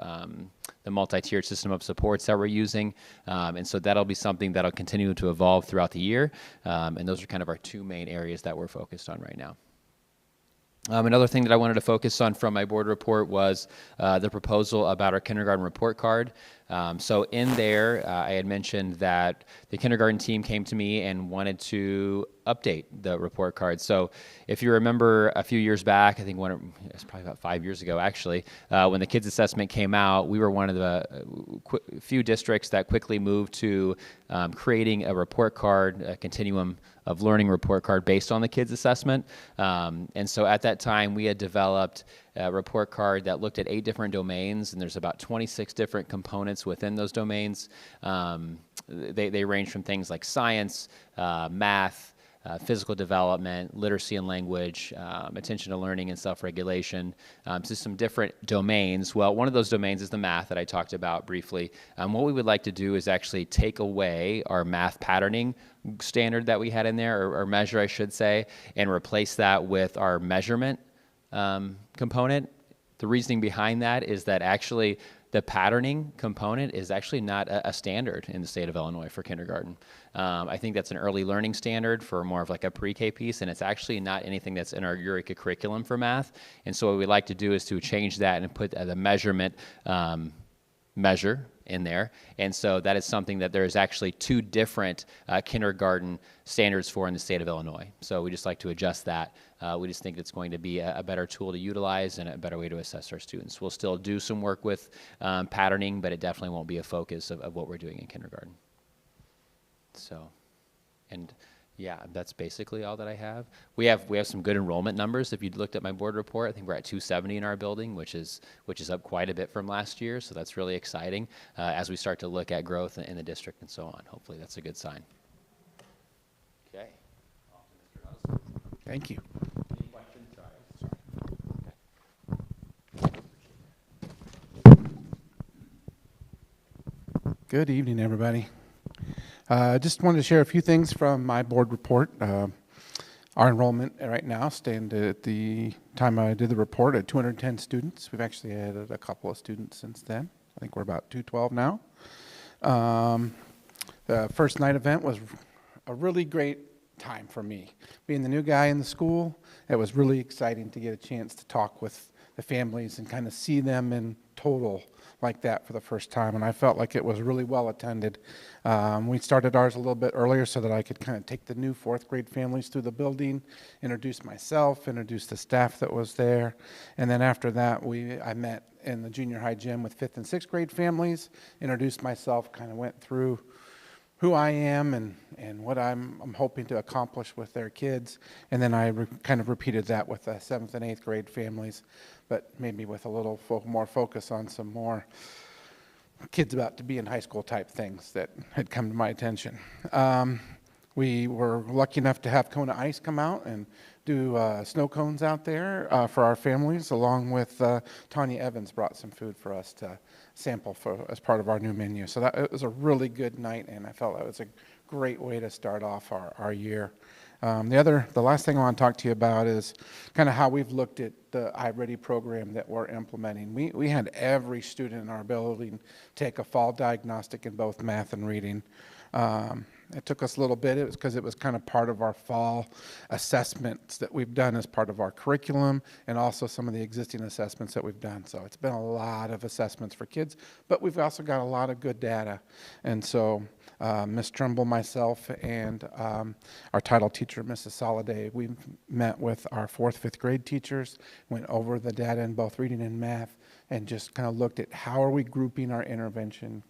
the multi-tiered system of supports that we're using. And so that'll be something that'll continue to evolve throughout the year. And those are kind of our two main areas that we're focused on right now. Another thing that I wanted to focus on from my board report was the proposal about our kindergarten report card. So in there, I had mentioned that the kindergarten team came to me and wanted to update the report card. So if you remember a few years back, I think it's probably about 5 years ago actually, when the kids assessment came out, we were one of the few districts that quickly moved to creating a report card, a continuum of learning report card based on the kids assessment. And so at that time, we had developed a report card that looked at 8 different domains, and there's about 26 different components within those domains. They range from things like science, math, physical development, literacy and language, attention to learning and self-regulation, to some different domains. Well, one of those domains is the math that I talked about briefly. What we would like to do is actually take away our math patterning standard that we had in there, or measure, I should say, and replace that with our measurement component. The reasoning behind that is that actually the patterning component is actually not a standard in the state of Illinois for kindergarten. I think that's an early learning standard for more of like a pre-K piece, and it's actually not anything that's in our Eureka curriculum for math. And so what we'd like to do is to change that and put the measurement measure in there. And so that is something that there is actually 2 different kindergarten standards for in the state of Illinois. So we just like to adjust that. We just think it's going to be a better tool to utilize and a better way to assess our students. We'll still do some work with patterning, but it definitely won't be a focus of what we're doing in kindergarten. So, and yeah, that's basically all that I have. We have some good enrollment numbers. If you looked at my board report, I think we're at 270 in our building, which is up quite a bit from last year. So that's really exciting as we start to look at growth in the district and so on. Hopefully that's a good sign. Okay. Thank you. Any questions? Good evening, everybody. Just wanted to share a few things from my board report. Our enrollment right now stands at the time I did the report at 210 students. We've actually added a couple of students since then. I think we're about 212 now. The first night event was a really great time for me. Being the new guy in the school, it was really exciting to get a chance to talk with the families and kind of see them in total like that for the first time, and I felt like it was really well attended. We started ours a little bit earlier so that I could kind of take the new 4th grade families through the building, introduce myself, introduce the staff that was there, and then after that I met in the junior high gym with 5th and 6th grade families, introduced myself, kind of went through who I am and what I'm hoping to accomplish with their kids, and then I kind of repeated that with the 7th and 8th grade families. but maybe with a little more focus on some more kids about to be in high school type things that had come to my attention. We were lucky enough to have Kona Ice come out and do snow cones out there for our families, along with Tanya Evans brought some food for us to sample as part of our new menu. So it was a really good night, and I felt it was a great way to start off our year. The last thing I want to talk to you about is kind of how we've looked at the iReady program that we're implementing. We had every student in our building take a fall diagnostic in both math and reading. It took us a little bit. It was because it was kind of part of our fall assessments that we've done as part of our curriculum, and also some of the existing assessments that we've done. So it's been a lot of assessments for kids, but we've also got a lot of good data. And so Ms. Trumbull, myself, and our title teacher, Mrs. Soliday, we met with our 4th, 5th grade teachers, went over the data in both reading and math, and just kind of looked at how are we grouping our intervention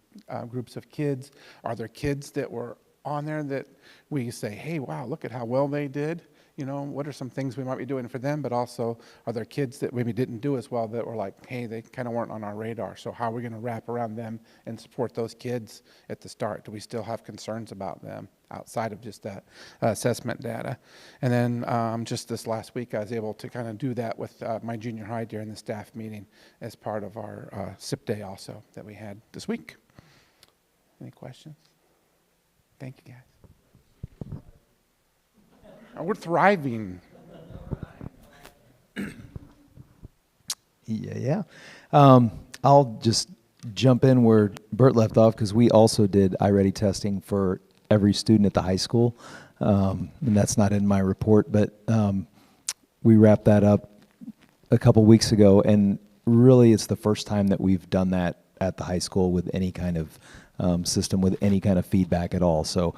groups of kids. Are there kids that were on there that we say, hey, wow, look at how well they did? You know, what are some things we might be doing for them? But also, are there kids that maybe didn't do as well that were like, hey, they kind of weren't on our radar? So how are we going to wrap around them and support those kids at the start? Do we still have concerns about them outside of just that assessment data? And then just this last week, I was able to kind of do that with my junior high during the staff meeting as part of our SIP day also that we had this week. Any questions? Thank you, guys. We're thriving. Yeah. I'll just jump in where Bert left off, because we also did iReady testing for every student at the high school. And that's not in my report, but we wrapped that up a couple weeks ago, and really it's the first time that we've done that at the high school with any kind of system, with any kind of feedback at all. So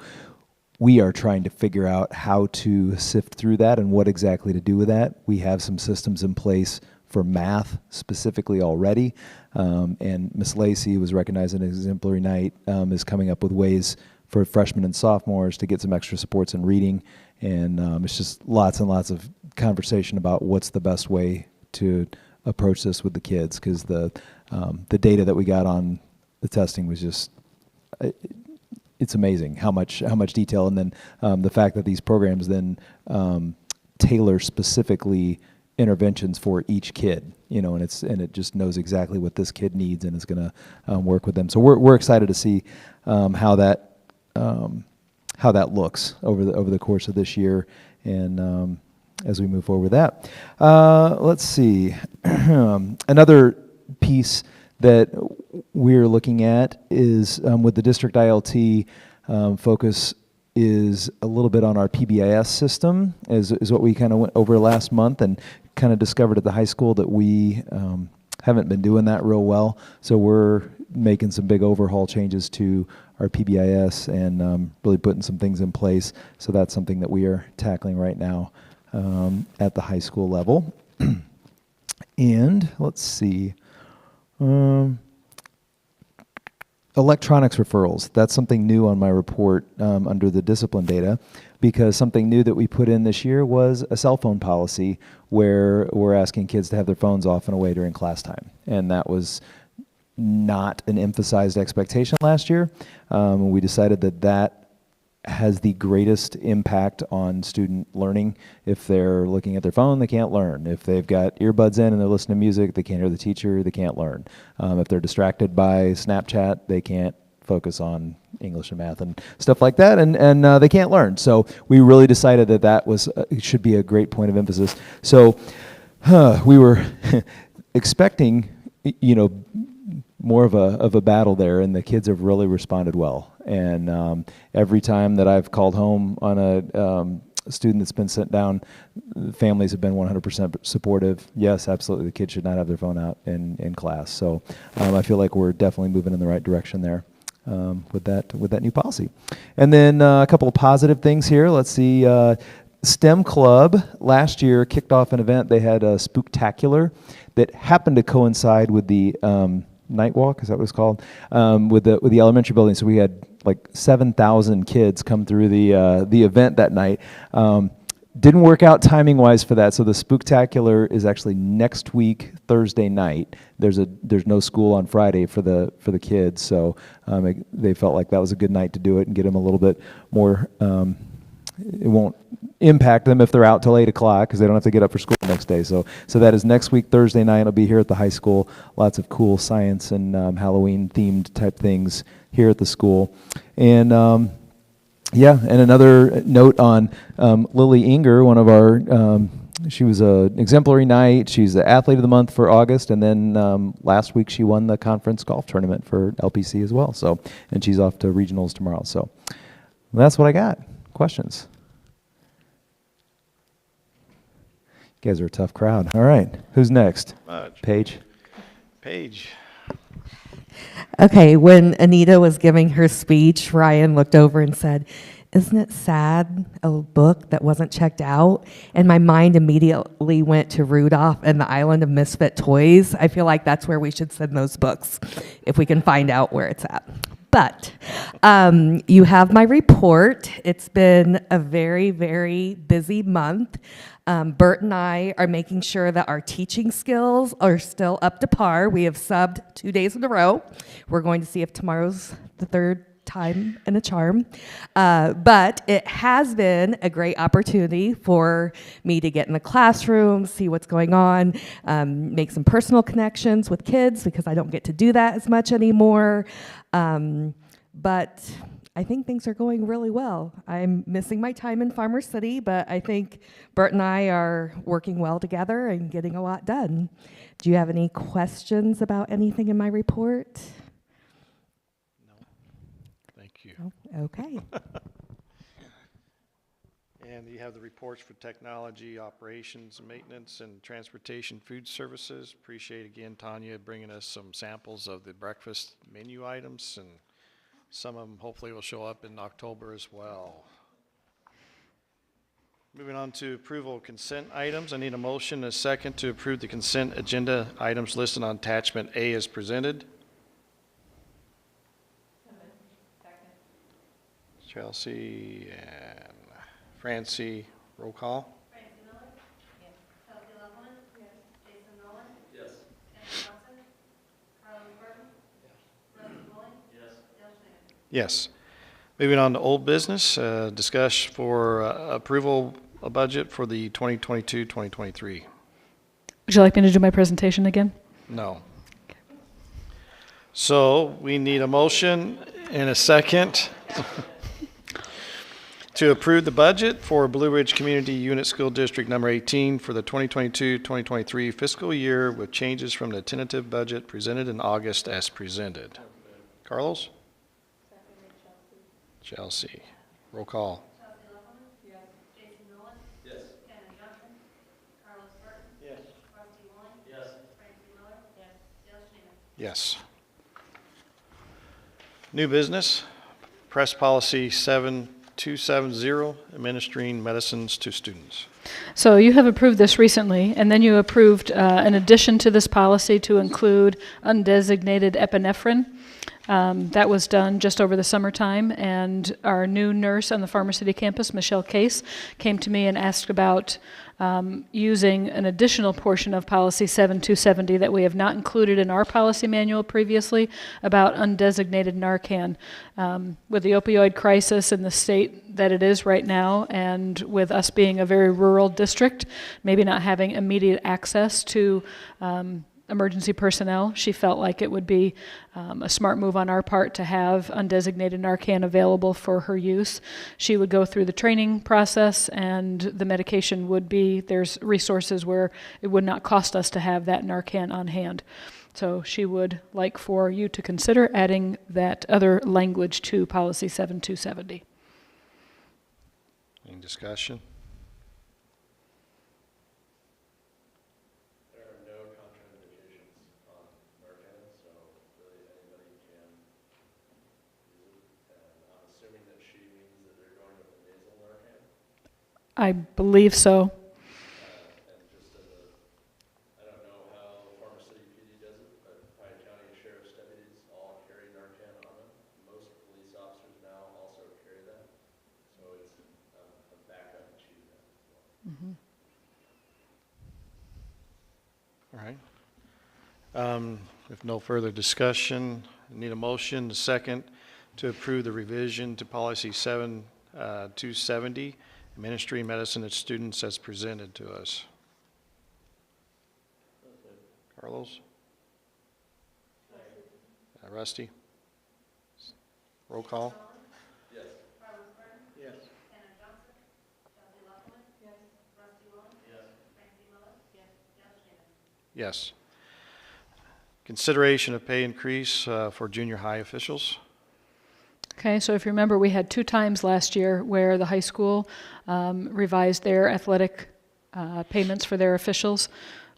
we are trying to figure out how to sift through that and what exactly to do with that. We have some systems in place for math specifically already, and Miss Lacey, who was recognized in Exemplary Night, is coming up with ways for freshmen and sophomores to get some extra supports in reading, and it's just lots and lots of conversation about what's the best way to approach this with the kids, because the data that we got on the testing was just it's amazing how much detail, and then the fact that these programs then tailor specifically interventions for each kid, you know, and it just knows exactly what this kid needs, and is going to work with them. So we're excited to see how that looks over the course of this year, and as we move forward with that. Let's see. Another piece that we're looking at is with the district ILT, focus is a little bit on our PBIS system, is what we kind of went over last month, and kind of discovered at the high school that we haven't been doing that real well. So we're making some big overhaul changes to our PBIS and really putting some things in place. So that's something that we are tackling right now at the high school level. And let's see. Electronics referrals. That's something new on my report under the discipline data, because something new that we put in this year was a cell phone policy where we're asking kids to have their phones off and away during class time. And that was not an emphasized expectation last year. We decided that has the greatest impact on student learning. If they're looking at their phone, they can't learn. If they've got earbuds in and they're listening to music, they can't hear the teacher, they can't learn. If they're distracted by Snapchat, they can't focus on English and math and stuff like that, and they can't learn. So we really decided that was should be a great point of emphasis. So we were expecting, you know, more of a battle there, and the kids have really responded well. And every time that I've called home on a student that's been sent down, families have been 100% supportive. Yes, absolutely, the kids should not have their phone out in class. So I feel like we're definitely moving in the right direction there with that new policy. And then a couple of positive things here. Let's see. STEM Club last year kicked off an event. They had a spooktacular that happened to coincide with the night walk, is that what it's called, with the elementary building. So we had like 7,000 kids come through the event that night. Didn't work out timing wise for that, so the Spooktacular is actually next week, Thursday night. There's no school on Friday for the kids, so they felt like that was a good night to do it and get them a little bit more. It won't impact them if they're out till 8 o'clock because they don't have to get up for school the next day. So that is next week, Thursday night. It'll be here at the high school. Lots of cool science and Halloween themed type things here at the school. And yeah, and another note on Lily Inger, one of our, she was an exemplary night. She's the athlete of the month for August, and then last week she won the conference golf tournament for LPC as well. So, and she's off to regionals tomorrow. So that's what I got. Questions? You guys are a tough crowd. All right, who's next? Paige. Paige. Okay, when Anita was giving her speech, Ryan looked over and said, "Isn't it sad, a book that wasn't checked out?" And my mind immediately went to Rudolph and the Island of Misfit Toys. I feel like that's where we should send those books, if we can find out where it's at. But you have my report. It's been a very, very busy month. Bert and I are making sure that our teaching skills are still up to par. We have subbed 2 days in a row. We're going to see if tomorrow's the third time and a charm. But it has been a great opportunity for me to get in the classroom, see what's going on, make some personal connections with kids because I don't get to do that as much anymore. But I think things are going really well. I'm missing my time in Farmer City, but I think Bert and I are working well together and getting a lot done. Do you have any questions about anything in my report? Thank you. Oh, okay. And you have the reports for technology, operations, maintenance, and transportation food services. Appreciate again, Tanya, bringing us some samples of the breakfast menu items, and some of them hopefully will show up in October as well. Moving on to approval of consent items. I need a motion and a second to approve the consent agenda items listed on attachment A as presented. Chelsea and Francie, roll call. Yes. Moving on to old business, discuss for approval a budget for the 2022-2023. Would you like me to do my presentation again? No. So we need a motion and a second to approve the budget for Blue Ridge Community Unit School District Number 18 for the 2022-2023 fiscal year with changes from the tentative budget presented in August as presented. Carlos? Chelsea. Roll call. Yes. New business, press policy 7270, administering medicines to students. So you have approved this recently, and then you approved an addition to this policy to include undesignated epinephrine. That was done just over the summertime, and our new nurse on the Farmer City campus, Michelle Case, came to me and asked about using an additional portion of policy 7270 that we have not included in our policy manual previously about undesignated Narcan. With the opioid crisis in the state that it is right now, and with us being a very rural district, maybe not having immediate access to emergency personnel, she felt like it would be a smart move on our part to have undesignated Narcan available for her use. She would go through the training process, and the medication would be, there's resources where it would not cost us to have that Narcan on hand. So she would like for you to consider adding that other language to policy 7270. Any discussion? I believe so. And just as a, I don't know how Farmer City PD does it, but Pine County Sheriff's deputies all carry Narcan on them. Most police officers now also carry that. So it's a backup to that as well. All right. If no further discussion, I need a motion, a second, to approve the revision to policy 7270, administering medicine to students as presented to us. Carlos? Rusty? Roll call? Yes. Consideration of pay increase for junior high officials. Okay, so if you remember, we had 2 times last year where the high school revised their athletic payments for their officials.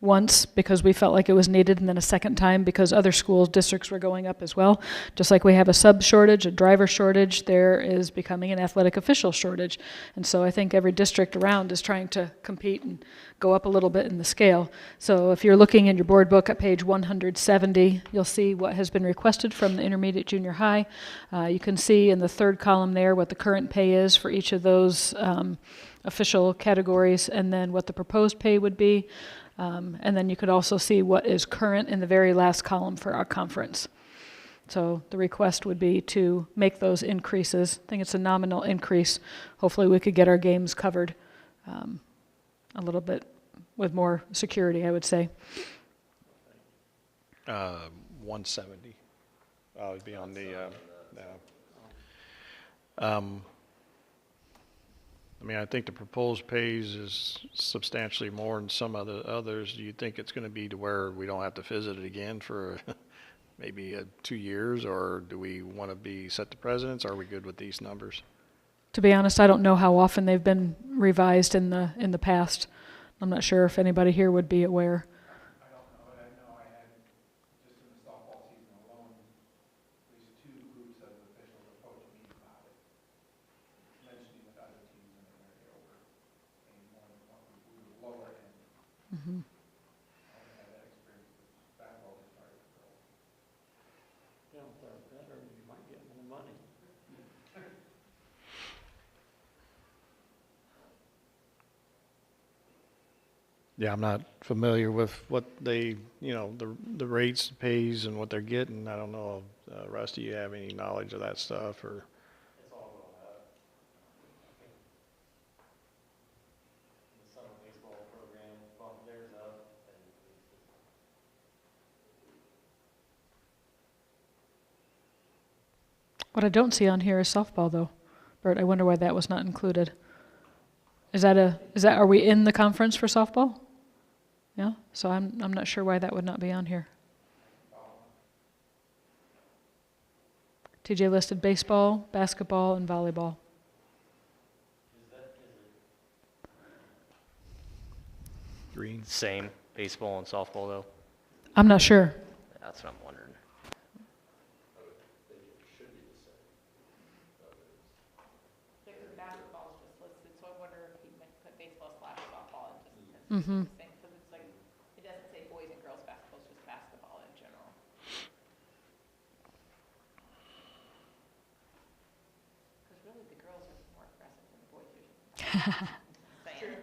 Once because we felt like it was needed, and then a second time because other school districts were going up as well. Just like we have a sub shortage, a driver shortage, there is becoming an athletic official shortage. And so I think every district around is trying to compete and go up a little bit in the scale. So if you're looking in your board book at page 170, you'll see what has been requested from the intermediate junior high. You can see in the third column there what the current pay is for each of those official categories, and then what the proposed pay would be. And then you could also see what is current in the very last column for our conference. So the request would be to make those increases. I think it's a nominal increase. Hopefully we could get our games covered a little bit with more security, I would say. 170. It'd be on the, I mean, I think the proposed pays is substantially more than some of the others. Do you think it's going to be to where we don't have to visit it again for maybe 2 years, or do we want to be set the precedents? Are we good with these numbers? To be honest, I don't know how often they've been revised in the past. I'm not sure if anybody here would be aware. I don't know, but I know I had, just in the softball season alone, at least 2 groups of officials approached me about it, mentioning with other teams in the area over, and more than one, we were lower end. Mm-hmm. I only had that experience with basketball as far as girls. Yeah, if they're better, you might get more money. Yeah, I'm not familiar with what they, the rates, pays, and what they're getting. I don't know. Rusty, you have any knowledge of that stuff, or? It's all going up. The summer baseball program bumped theirs up, and What I don't see on here is softball, though. Bert, I wonder why that was not included. Are we in the conference for softball? Yeah, so I'm not sure why that would not be on here. TJ listed baseball, basketball, and volleyball. Green. Same, baseball and softball though? I'm not sure. That's what I'm wondering. Because basketball is just listed, so I wonder if he might put baseball / softball and just Mm-hmm. the same, because it's like, it doesn't say boys and girls basketball, it's just basketball in general. Because really, the girls are more aggressive than the boys usually. Saying.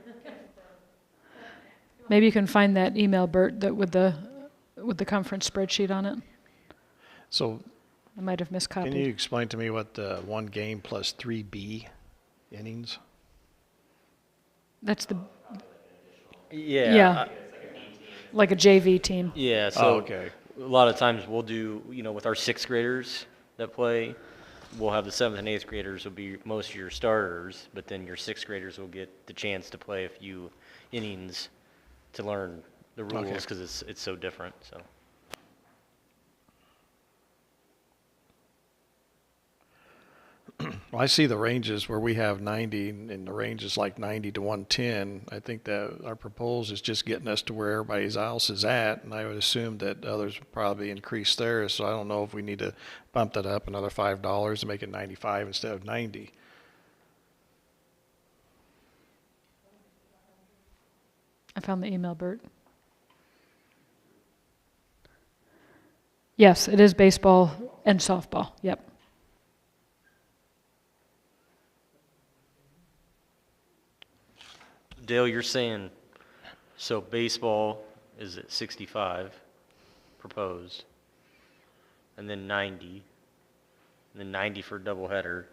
Maybe you can find that email, Bert, that with the conference spreadsheet on it. So I might have miscopied. can you explain to me what the 1 game plus 3B innings? That's the Yeah. like a JV team. Yeah, Oh, so okay. a lot of times we'll do, with our 6th graders that play, we'll have the 7th and 8th graders will be most of your starters, but then your 6th graders will get the chance to play a few innings to learn the Okay. rules because it's so different, so. Well, I see the ranges where we have 90, and the range is like 90 to 110. I think that our proposal is just getting us to where everybody else is at, and I would assume that others would probably increase theirs, so I don't know if we need to bump that up another $5 to make it 95 instead of 90. I found the email, Bert. Yes, it is baseball and softball. Yep. Dale, you're saying, so baseball is at 65 proposed, and then 90, and then 90 for a doubleheader.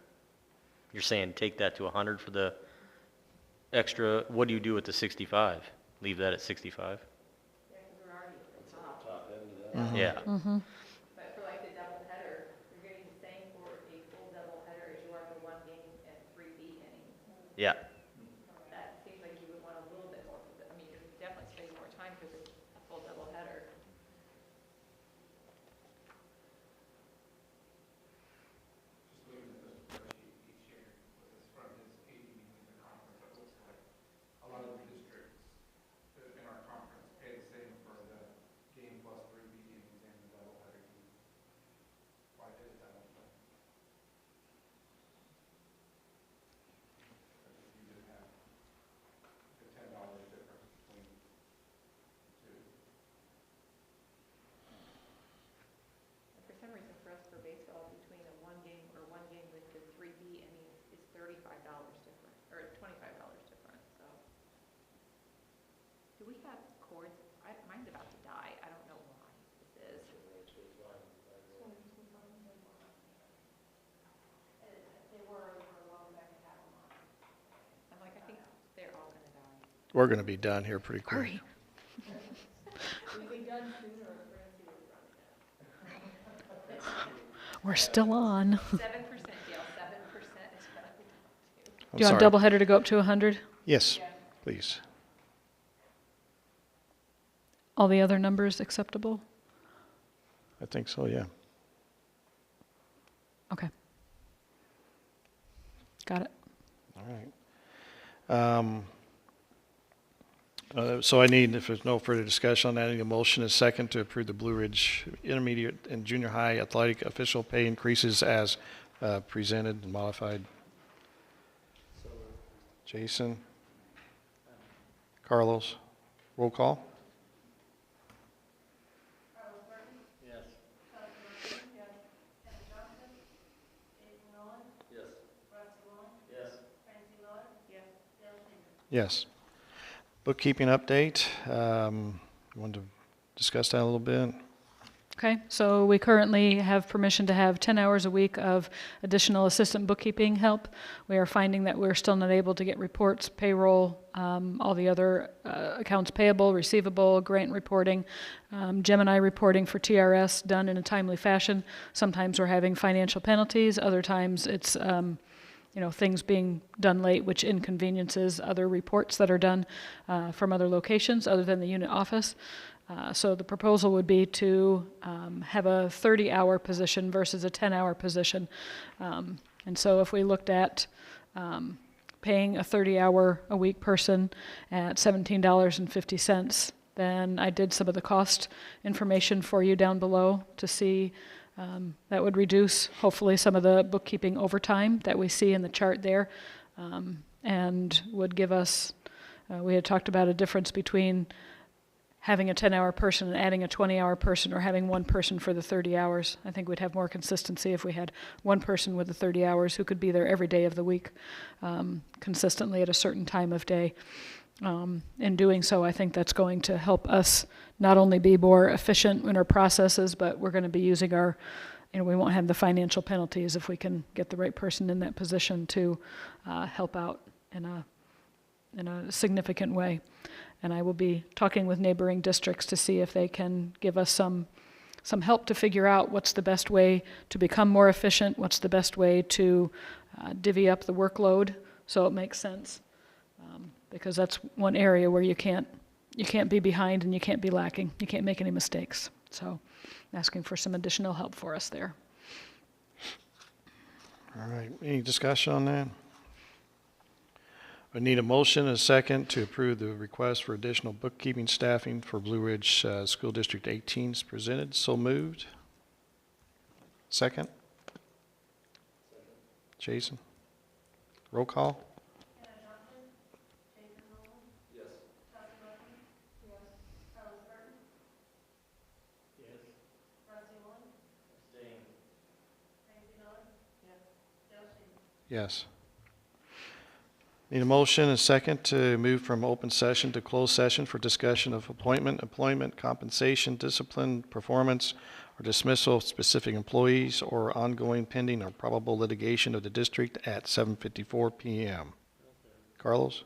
You're saying take that to 100 for the extra, what do you do with the 65? Leave that at 65? Yeah. But for like the double header, you're getting the same for a full double header as you are for one game and 3B innings. Yeah. That seems like you would want a little bit more, I mean, you're definitely spending more time because it's a full double header. Just looking at this spreadsheet each year with this from his AD meetings and conference, it looks like a lot of the districts in our conference pay the same for the game plus 3B innings and the doubleheader game. Why is that? You just have the $10 difference between the two. And for some reason, for us, for baseball, between a one game with the 3B innings is $35 different, or $25 different, so. Do we have cords? Mine's about to die. I don't know why this is. They were for a while back at Avalon. I'm like, I think they're all gonna die. We're going to be done here pretty quick. Hurry. We'll be done sooner or we're gonna see what's running out. We're still on. 7%, Gail, 7% is what I would do. I'm Do you want sorry. doubleheader to go up to 100? Yes, please. All the other numbers acceptable? I think so, yeah. Okay. Got it. All right. So I need, if there's no further discussion on that, I need a motion and a second to approve the Blue Ridge Intermediate and Junior High Athletic official pay increases as presented and modified. Jason? Carlos? Roll call? Yes. Bookkeeping update. Want to discuss that a little bit? Okay, so we currently have permission to have 10 hours a week of additional assistant bookkeeping help. We are finding that we're still not able to get reports, payroll, all the other accounts payable, receivable, grant reporting, Gemini reporting for TRS done in a timely fashion. Sometimes we're having financial penalties, other times it's things being done late, which inconveniences other reports that are done from other locations other than the unit office. So the proposal would be to have a 30-hour position versus a 10-hour position. And so if we looked at paying a 30-hour-a-week person at $17.50, then I did some of the cost information for you down below to see that would reduce, hopefully, some of the bookkeeping overtime that we see in the chart there, and would give us, we had talked about a difference between having a 10-hour person and adding a 20-hour person, or having one person for the 30 hours. I think we'd have more consistency if we had one person with the 30 hours who could be there every day of the week, consistently at a certain time of day. In doing so, I think that's going to help us not only be more efficient in our processes, but we're going to be using our, we won't have the financial penalties if we can get the right person in that position to help out in a significant way. And I will be talking with neighboring districts to see if they can give us some help to figure out what's the best way to become more efficient, what's the best way to divvy up the workload so it makes sense. Because that's one area where you can't be behind and you can't be lacking. You can't make any mistakes. So I'm asking for some additional help for us there. All right, any discussion on that? I need a motion and a second to approve the request for additional bookkeeping staffing for Blue Ridge School District 18 is presented. So moved. Second? Jason? Roll call? Yes. Need a motion and a second to move from open session to closed session for discussion of appointment, employment, compensation, discipline, performance, or dismissal of specific employees or ongoing pending or probable litigation of the district at 7:54 PM. Carlos?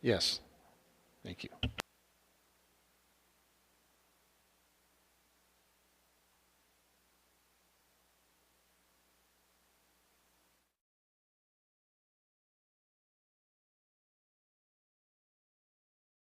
Yes. Thank you.